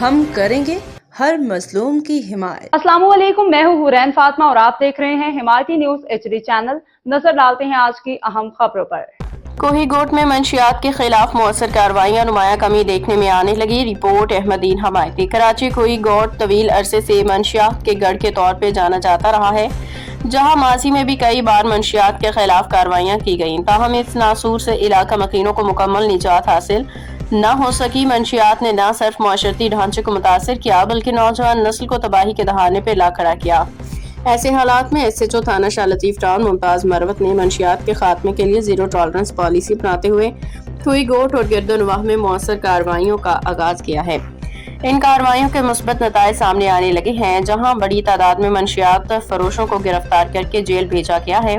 ہم کریں گے ہر مظلوم کی حمایت۔ السلام علیکم، میں ہوں حورین فاطمہ اور آپ دیکھ رہے ہیں حمایتی نیوز HD چینل۔ نظر ڈالتے ہیں آج کی اہم خبروں پر۔ کوہی گوٹ میں منشیات کے خلاف مؤثر کارروائیاں، نمایاں کمی دیکھنے میں آنے لگی۔ رپورٹ احمدین حمایتی۔ کراچی کوہی گوٹ طویل عرصے سے منشیات کے گڑھ کے طور پہ جانا جاتا رہا ہے، جہاں ماضی میں بھی کئی بار منشیات کے خلاف کارروائیاں کی گئیں، تاہم اس ناسور سے علاقہ مکینوں کو مکمل نجات حاصل نہ ہو سکی۔ منشیات نے نہ صرف معاشرتی ڈھانچے کو متاثر کیا بلکہ نوجوان نسل کو تباہی کے دہانے پہ لا کھڑا کیا۔ ایسے حالات میں SHO تھانہ شاہ لطیف ٹاؤن ممتاز مروت نے منشیات کے خاتمے کے لیے زیرو ٹالرنس پالیسی اپناتے ہوئے کوہی گوٹ اور گرد و نواح میں مؤثر کارروائیوں کا آغاز کیا ہے۔ ان کارروائیوں کے مثبت نتائج سامنے آنے لگے ہیں، جہاں بڑی تعداد میں منشیات فروشوں کو گرفتار کر کے جیل بھیجا گیا ہے۔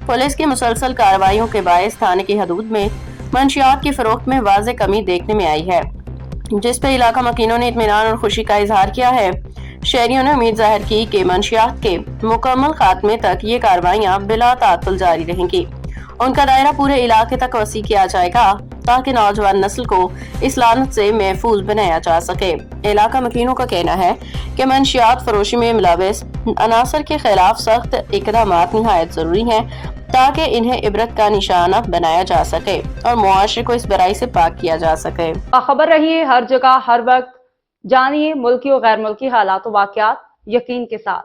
پولیس کی مسلسل کارروائیوں کے باعث تھانے کی حدود میں منشیات کی فروخت میں واضح کمی دیکھنے میں آئی ہے، جس پہ علاقہ مکینوں نے اطمینان اور خوشی کا اظہار کیا ہے۔ شہریوں نے امید ظاہر کی کہ منشیات کے مکمل خاتمے تک یہ کارروائیاں بلا تعطل جاری رہیں گی۔ ان کا دائرہ پورے علاقے تک وسیع کیا جائے گا تاکہ نوجوان نسل کو اس لعنت سے محفوظ بنایا جا سکے۔ علاقہ مکینوں کا کہنا ہے کہ منشیات فروشی میں ملوث عناصر کے خلاف سخت اقدامات نہایت ضروری ہیں تاکہ انہیں عبرت کا نشانہ بنایا جا سکے اور معاشرے کو اس برائی سے پاک کیا جا سکے۔ باخبر رہیے ہر جگہ ہر وقت، جانیے ملکی و غیر ملکی حالات و واقعات یقین کے ساتھ۔